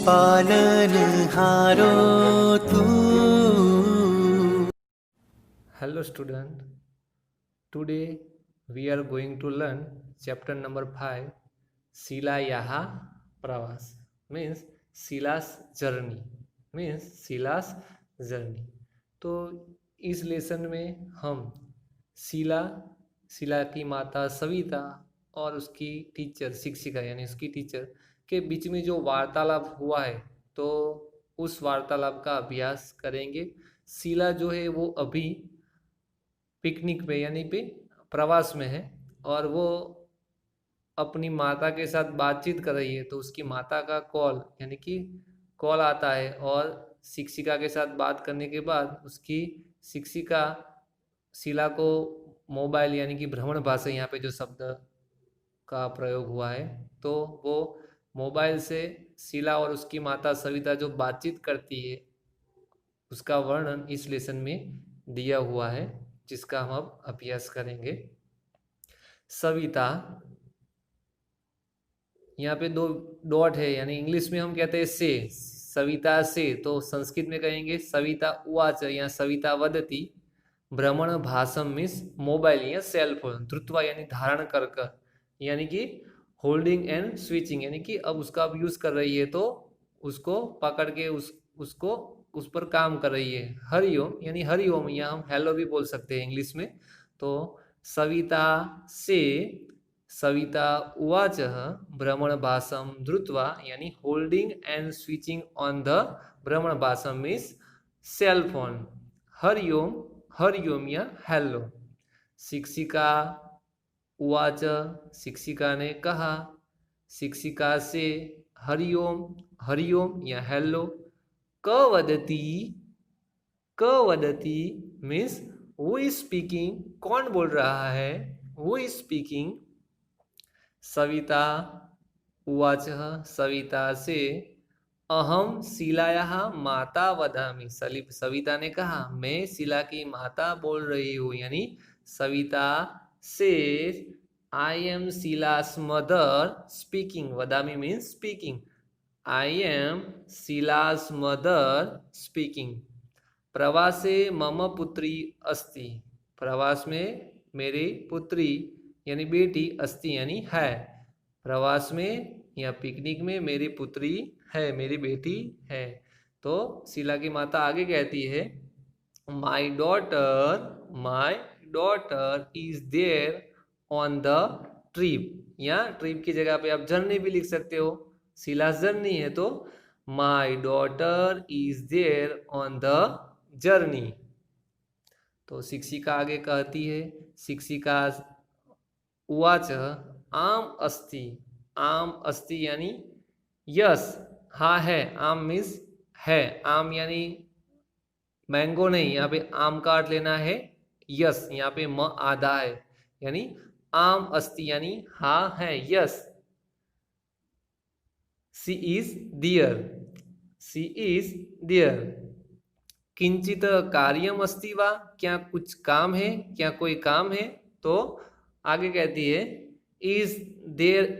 पालनहारो तू। Hello student, today we are going to learn chapter number 5 Silayaha Pravas means Sila's journey। तो इस lesson में हम शीला शीला की माता सविता और उसकी टीचर शिक्षिका यानी उसकी टीचर के बीच में जो वार्तालाप हुआ है तो उस वार्तालाप का अभ्यास करेंगे। शीला जो है वो अभी पिकनिक पे यानी पे प्रवास में है और वो अपनी माता के साथ बातचीत कर रही है, तो उसकी माता का कॉल यानी कि कॉल आता है और शिक्षिका के साथ बात करने के बाद उसकी शिक्षिका शीला को मोबाइल यानी कि भ्रमण भाषा यहाँ पे जो शब्द का प्रयोग हुआ है तो वो मोबाइल से शीला और उसकी माता सविता जो बातचीत करती है उसका वर्णन इस लेसन में दिया हुआ है, जिसका हम अब अभ्यास करेंगे। सविता, यहाँ पे 2 डॉट है यानी इंग्लिश में हम कहते हैं से, सविता से, तो संस्कृत में कहेंगे सविता उवाच या सविता वदती। भ्रमण भाषम मीन्स मोबाइल या सेल फोन, धृत्वा यानी धारण कर यानी कि होल्डिंग एंड स्विचिंग यानी कि अब उसका अब यूज कर रही है तो उसको पकड़ के उसको उस पर काम कर रही है। हरिओम यानी हरिओम, या हम हेलो भी बोल सकते हैं इंग्लिश में। तो सविता से सविता उवाच भ्रमण भाषम धृत्वा यानी holding and switching on the भ्रमण भाषम मीन्स सेल फोन। हरिओम हरिओम या हेलो। शिक्षिका उवाच शिक्षिका ने कहा। शिक्षिका से हरिओम हरिओम या हेलो। कवदती कवदती मीन्स हु इज स्पीकिंग, कौन बोल रहा है, हु इज स्पीकिंग। सविता उवाच सविता से अहम शीलायाः माता वदामि। सविता ने कहा मैं शीला की माता बोल रही हूँ, यानी सविता से I am Sheela's mother speaking. वदामि means speaking. I am Sheela's mother speaking. प्रवासे मम पुत्री अस्ति। प्रवास में मेरी पुत्री यानी बेटी, अस्ति यानी है। प्रवास में या पिकनिक में मेरी पुत्री है, मेरी बेटी है। तो शीला की माता आगे कहती है my daughter is there on the trip, या ट्रिप की जगह पे आप जर्नी भी लिख सकते हो। शीला जर्नी है तो my daughter is there on the journey. तो शिक्षिका आगे कहती है, शिक्षिका उवाच आम अस्ति यानी यस, हाँ है। आम मीन्स है, आम यानी मैंगो नहीं, यहाँ पे आम का अर्थ लेना है यस, यहाँ पे म आधा है यानी आम अस्ति यानी हाँ है, यस। C is dear. किंचित कार्यम अस्ति वा, क्या कुछ काम है, क्या कोई काम है। तो आगे कहती है इज देयर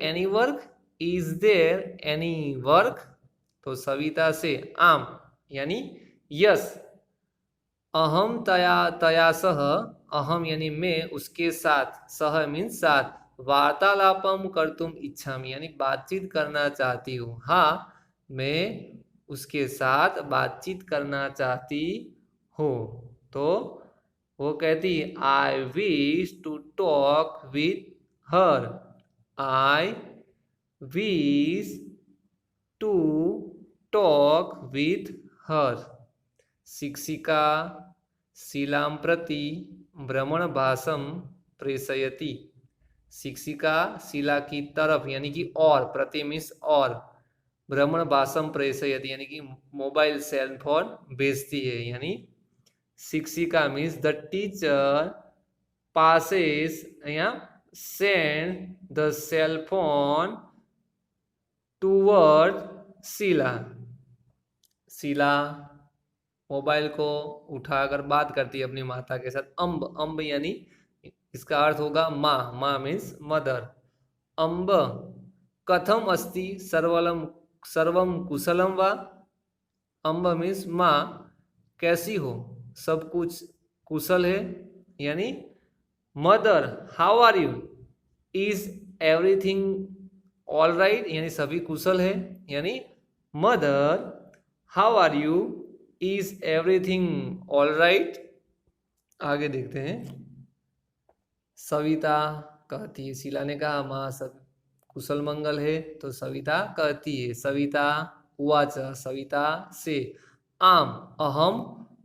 एनी वर्क। तो सविता से आम यानी यस। अहम तया सह, अहम यानी मैं, उसके साथ, सह मीन्स साथ, वार्तालापम कर्तुम इच्छामि यानी बातचीत करना चाहती हूँ। हाँ मैं उसके साथ बातचीत करना चाहती हूँ। तो वो कहती है I wish to talk with her. I wish to talk with her. शिक्षिका शीलां प्रति भ्रमण भाषम प्रेषयति। शिक्षिका शीला की तरफ यानी कि और, प्रति मीन्स और, भ्रमण भाषम प्रेषयति यानी कि मोबाइल सेल फोन भेजती है। यानी शिक्षिका मीन्स द टीचर पासेस या send the cell phone toward Sheela. Sheela mobile को उठाकर बात करती है अपनी माता के साथ। अम्ब यानी इसका अर्थ होगा माँ मीन्स मदर। अम्ब कथम अस्ति सर्वलम सर्वम कुशलम वा, अम्ब मीन्स माँ कैसी हो, सब कुछ कुशल है, यानी mother how are you, is everything all right, यानी सभी कुशल है, यानी mother how are you, is everything all right. आगे देखते हैं। सविता कहती है, शीला ने कहा माँ सब कुशल मंगल है, तो सविता कहती है, सविता उवाच, सविता से, आम अहम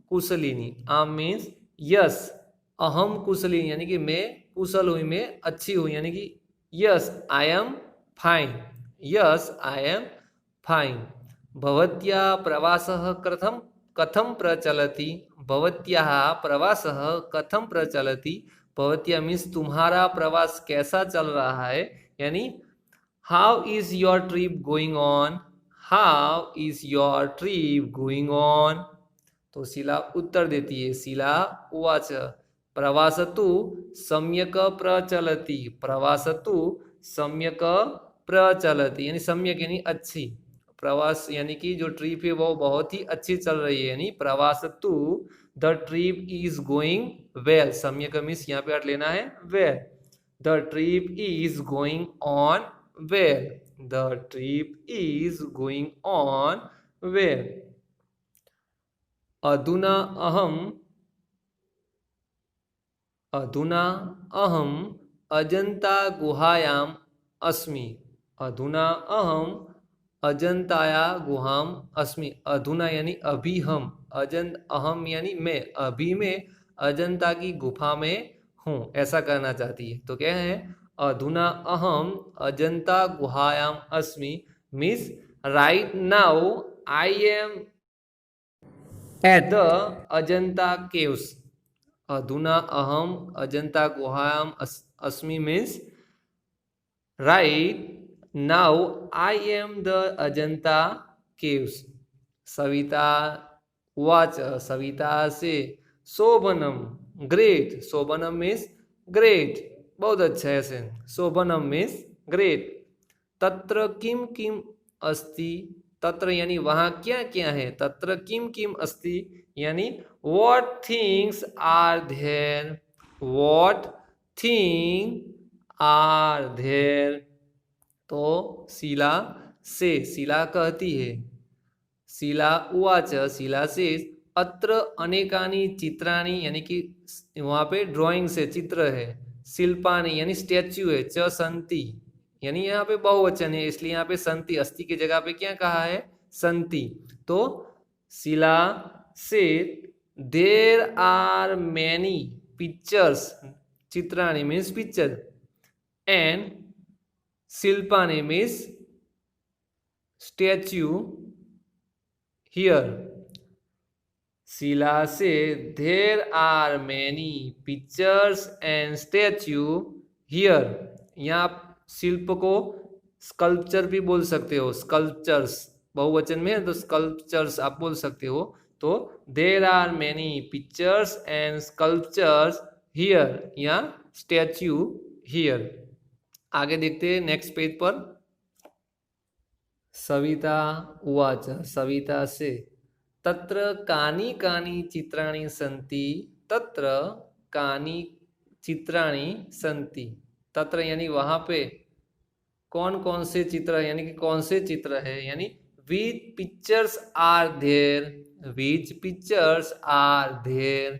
कुशलिनी, आम मीन्स यस, अहम कुशलिनी यानी कि मैं कुशल हुई, मैं अच्छी हुई, यानी कि yes I am fine, yes I am fine. भवत्या प्रवासः कथम कथम प्रचलति, भवत्याः प्रवासः कथम प्रचलति, भवत्या मीन्स तुम्हारा प्रवास कैसा चल रहा है, यानी how is your trip going on, how is your trip going on. तो शीला उत्तर देती है, शीला उवाच, प्रवासतु सम्यक प्रचलति, प्रवासतु सम्यक प्रचलति, यानी सम्यक यानी अच्छी, प्रवास यानी कि जो ट्रिप है वो बहुत ही अच्छी चल रही है, यानी प्रवासतु the trip is going well, सम्यक मीन्स यहाँ पे अर्थ लेना है well, the trip is going on well, the trip is going on well. अधुना अहम, अधुना अहम अजंता गुहायाम अस्मि, अधुना अहम अजंताया गुहाम अस्मि, अधुना यानी अभी हम, अजंत अहम यानी मैं, अभी मैं अजंता की गुफा में हूँ, ऐसा करना चाहती है। तो क्या है, अधुना अहम अजंता गुहायाम अस्मि means right now I am at the Ajanta caves, अधुना अहम अजंता गुहायाम अस्मि means right now I am the Ajanta caves. Savita उवाच, सविता से, शोभनम ग्रेट, शोभनम मीन्स ग्रेट, बहुत अच्छा है ऐसे, शोभनम मीन्स ग्रेट। तत्र किम किम अस्ति, तत्र यानी वहाँ क्या क्या है, तत्र किम किम अस्ति यानी what things are there, what thing are there. तो शीला से, शीला कहती है, शीला उवाच, शीला से, अत्र अनेकानि चित्राणि यानी कि वहाँ पे ड्राइंग से चित्र है, शिल्पानि यानी स्टैच्यू है, च संति यानी यहाँ पे बहुवचन है, इसलिए यहाँ पे संति, अस्थि की जगह पे क्या कहा है, संति। तो शीला से, देर आर मैनी पिक्चर्स, चित्राणि मीन्स पिक्चर, एंड शिल्पानि मीन्स स्टैच्यू हियर। शीला से, there are many pictures and statue here, यहाँ शिल्प को स्कल्पचर भी बोल सकते हो, स्कल्पचर्स बहुवचन में है तो स्कल्पचर्स आप बोल सकते हो। तो there are many pictures and sculptures here, यहाँ स्टैच्यू हियर। आगे देखते हैं नेक्स्ट पेज पर। सविता उवाच, सविता से, तत्र कानि कानि चित्राणि सन्ति, तत्र कानि चित्राणि सन्ति, तत्र यानी वहाँ पे कौन कौन से चित्र यानी कि कौन से चित्र है, यानी which pictures are there, which pictures are there.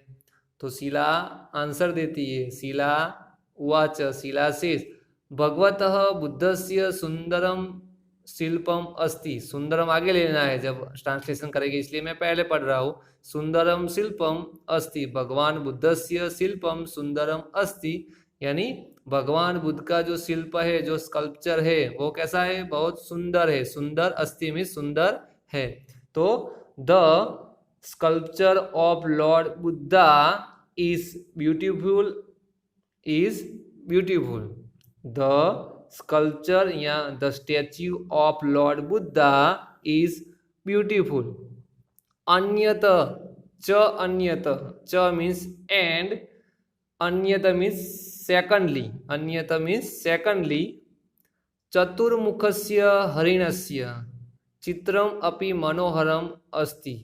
तो शीला आंसर देती है, शीला उवाच, शीला से, भगवतः बुद्धस्य सुंदरम शिल्पम अस्ति, सुंदरम आगे लेना है जब ट्रांसलेशन करेंगे, इसलिए मैं पहले पढ़ रहा हूँ, सुंदरम शिल्पम अस्ति, भगवान बुद्धस्य शिल्पम सुंदरम अस्ति, यानी भगवान बुद्ध का जो शिल्प है, जो स्कल्पचर है वो कैसा है, बहुत सुंदर है, सुंदर अस्ति में सुंदर है। तो the sculpture of lord Buddha is beautiful, is beautiful, the sculpture या the statue of lord Buddha is beautiful. अन्यत, च अन्यत, च मीन्स एंड, अन्यत मीन्स सेकंडली, अन्यत मीन्स सेकंडली, चतुर्मुखस्य हरिणस्य, चित्रम अपि मनोहरम अस्ति।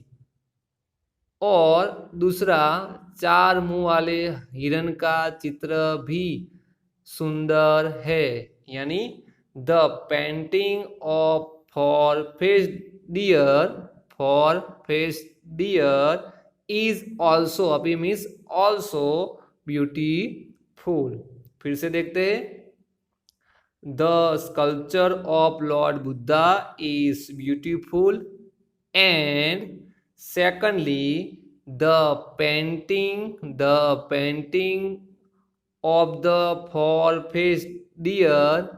और दूसरा, चार मुंह वाले हिरण का चित्र भी सुंदर है, यानी the painting of four faced deer is also, अभी मीन्स ऑल्सो ब्यूटीफुल। फिर से देखते हैं, the sculpture of lord Buddha is beautiful and secondly the painting of the four-faced deer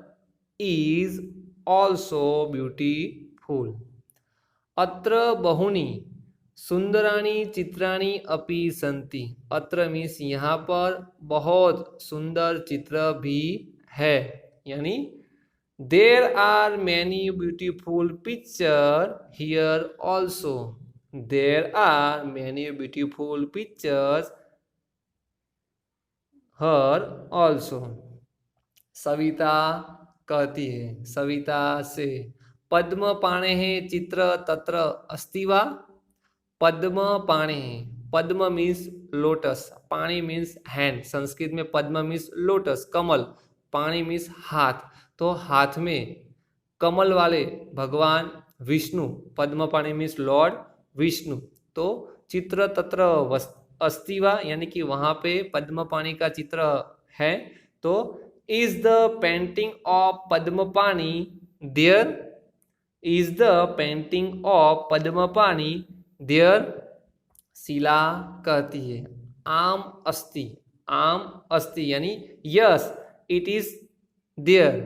is also beautiful. अत्र बहूनि सुंदराणि चित्राणि अपि सन्ति। अत्र मीन्स यहाँ पर बहुत सुंदर चित्र भी है, यानी there are many beautiful pictures here also. There are many beautiful pictures here also. Savita कहती है, सविता से, पद्म पाणे चित्र तत्र अस्ति वा। पद्म पाणे, पद्म मीन्स लोटस, पाणी मीन्स हैंड, संस्कृत में पद्म मीन्स लोटस कमल, पाणी मीन्स हाथ, तो हाथ में कमल वाले भगवान विष्णु, पद्म पाणी मीन्स लॉर्ड विष्णु, तो चित्र तत्र अस्ति वा, यानी कि वहां पे पद्म पाणी का चित्र है। तो is the painting of Padma Pani there, is the painting of Padma Pani there. Sheila कहती है, आम अस्ति, आम अस्ति, यानी yes it is there,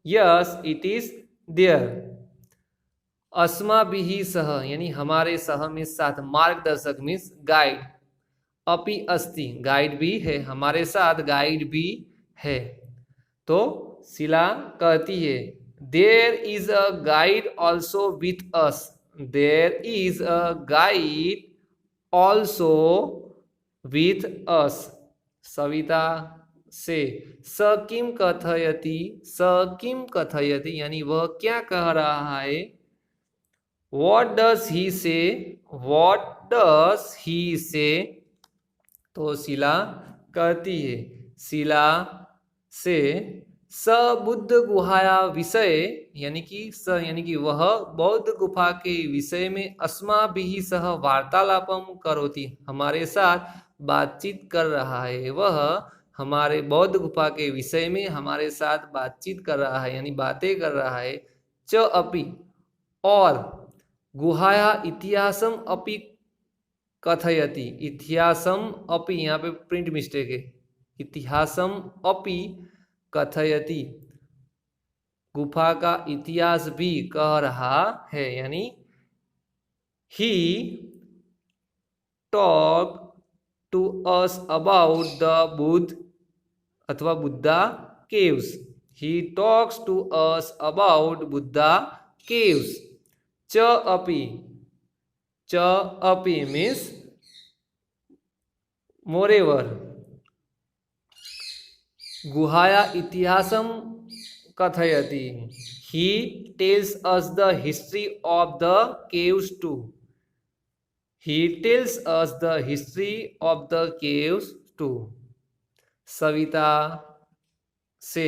yes it is there. अस्माभिः सह, यानी हमारे सह मीन्स साथ, मार्गदर्शक मीन्स गाइड, अपि अस्ति, गाइड भी है, हमारे साथ गाइड भी है। तो शीला कहती है, there is a guide also with us, there is a guide also with us. Savita से, स किम कथयति, स किम कथयति, यानी वह क्या कह रहा है। What does he say? What does he say? तो शीला कहती है, शीला से, स बुद्ध गुहाया विषय, यानी कि वह बौद्ध गुफा के विषय में अस्माभिः सह वार्तालापम करोति, हमारे साथ बातचीत कर रहा है। वह हमारे बौद्ध गुफा के विषय में हमारे साथ बातचीत कर रहा है, यानी बातें कर रहा है। च अपि, और गुहाया इतिहासम अपि कथयति, इतिहासम अपि, यहाँ पे प्रिंट मिस्टेक है, इतिहासम अपि कथयति, गुफा का इतिहास भी कह रहा है, यानी he talk to us about the Buddh अथवा Buddha caves, he talks to us about Buddha caves. च अपि, च अपि मीन्स मोरेवर, गुहाया इतिहासम कथयति, he tells us the history of the caves too, he tells us the history of the caves too. Savita से,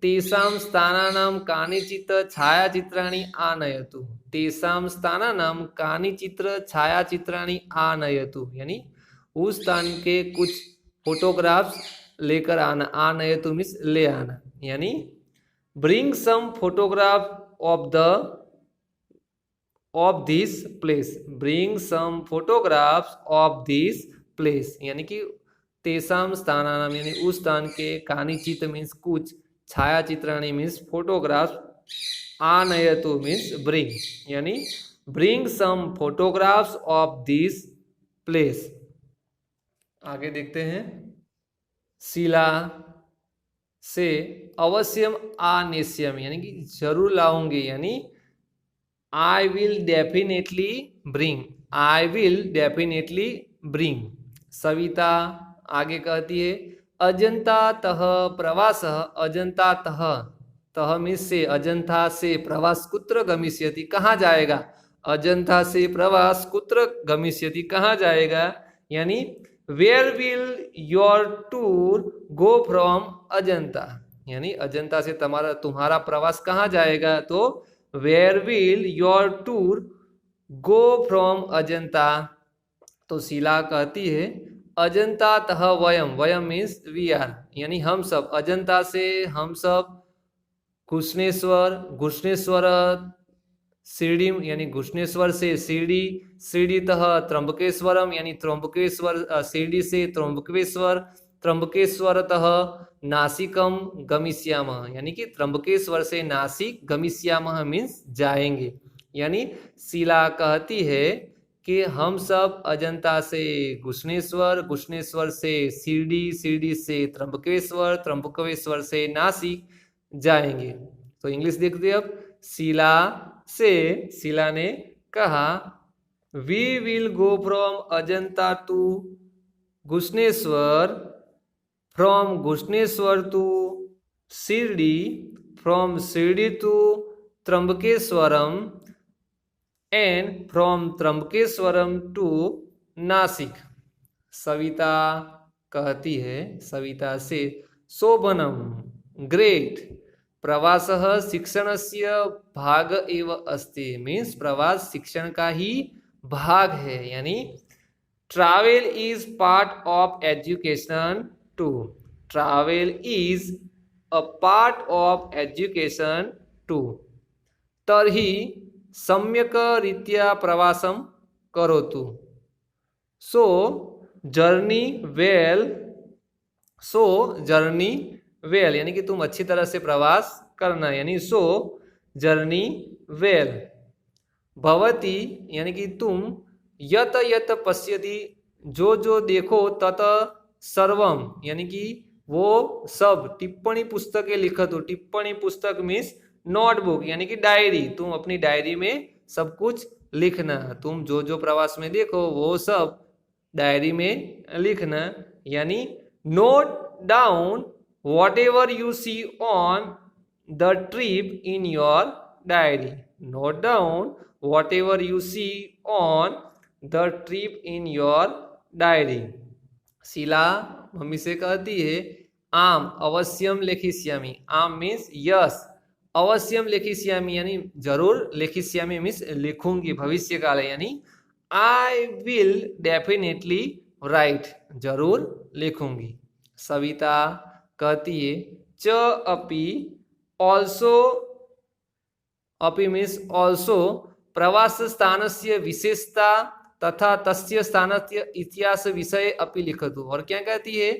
तेषां स्थानानां कानिचित् छायाचित्राणि आनयतु, तेषां स्थानानां कानिचित् छायाचित्राणि आनयतु, यानी उस स्थान के कुछ फोटोग्राफ्स लेकर आना, आनयतु मीन्स ले आना, यानी bring some photograph of this place, bring some photographs of this place, यानी कि तेषां स्थानानां, यानी उस स्थान के, कानिचित् मीन्स कुछ, छायाचित्राणि मीन्स फोटोग्राफ्स, आनयतु मीन्स ब्रिंग, यानी bring some photographs of this place. आगे देखते हैं, शीला से, अवश्यम आनेस्यम, यानी कि जरूर लाऊंगी, यानी I will definitely bring, I will definitely bring. Savita आगे कहती है, अजंतातः प्रवासः, अजंतातः, तह मीन्स से, अजंता से, प्रवास कुत्र गमिष्यति, कहाँ जाएगा, अजंता से प्रवास कुत्र गमिष्यति, कहाँ जाएगा, यानी where will your tour go from Ajanta, यानी अजंता से तुम्हारा प्रवास कहाँ जाएगा, तो where will your tour go from Ajanta. तो शीला कहती है अजंता तह वयम, वयम मीन्स वी आर, यानी हम सब, अजंता से हम सब, घुष्णेश्वर, घुष्णेश्वर शिरडी यानी घुष्णेश्वर से शिरडी, शिरडीतः त्र्यंबकेश्वरम यानी त्र्यंबकेश्वर, शिरडी से त्र्यंबकेश्वर, त्र्यंबकेश्वरतः नासिकम गमिष्यामः, यानी कि त्र्यंबकेश्वर से नासिक, गमिष्यामः मीन्स जाएंगे। यानी शीला कहती है कि हम सब अजंता से घुष्णेश्वर, घुष्णेश्वर से शिरडी, शिरडी से त्र्यंबकेश्वर, त्र्यंबकेश्वर से नासिक जाएंगे। तो इंग्लिश देखते अब। शीला ने कहा we will go from Ajanta to Ghrishneshwar, from Ghrishneshwar to Shirdi, from Shirdi to Trimbakeshwaram, and from Trimbakeshwaram to Nashik. Savita कहती है, सविता से शोभनम, ग्रेट, प्रवासः शिक्षणस्य भाग एव अस्ति, मीन्स प्रवास शिक्षण का ही भाग है, यानी travel is part of education too, travel is a part of education too, तर्हि सम्यक रीत्या प्रवासम करोतु, so journey well, so journey well, यानी कि तुम अच्छी तरह से प्रवास करना, यानी सो जर्नी वेल। भवती यानी कि तुम, यत यत पश्यति, जो जो देखो, तत सर्वम यानी कि वो सब, टिप्पणी पुस्तकें लिखतु, टिप्पणी पुस्तक मीन्स नोटबुक यानी कि डायरी, तुम अपनी डायरी में सब कुछ लिखना, तुम जो जो प्रवास में देखो वो सब डायरी में लिखना, यानी note down whatever you see on the trip in your diary, note down whatever you see on the trip in your diary। Sheela mummy से कहती है आम अवश्यम लेखिष्यामि, आम मीन्स यस, अवश्यम लेखिष्यामि यानी जरूर, लेखिष्यामि मीन्स लिखूंगी, भविष्य काल, यानी आई विल डेफिनेटली राइट, जरूर लिखूंगी। सविता कहती है च अपि, ऑल्सो, अपि मीन्स ऑल्सो, प्रवास स्थानस्य विशेषता तथा तस्य स्थानस्य इतिहास विषय अपि लिखतु, और क्या कहती है,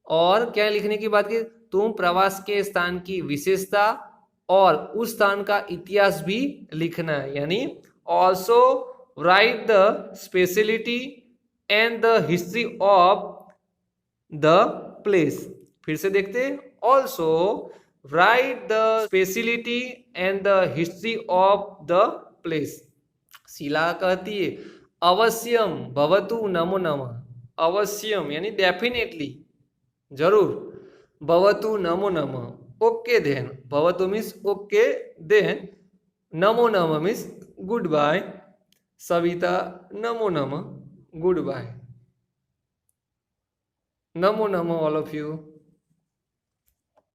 और क्या लिखने की बात की, तुम प्रवास के स्थान की विशेषता और उस स्थान का इतिहास भी लिखना है, यानी also write the speciality and the history of the place. फिर से देखते हैं, also write the speciality and the history of the place. Sheela कहती है अवश्यम भवतु नमो नमः, अवश्यम यानी डेफिनेटली, जरूर, भवतु नमो नमः, ओके देन, भवतु मीन्स ओके देन, नमो नमः मीन्स गुड बाय, सविता नमो नमः, गुड बाय, नमो नमः ऑल ऑफ यू।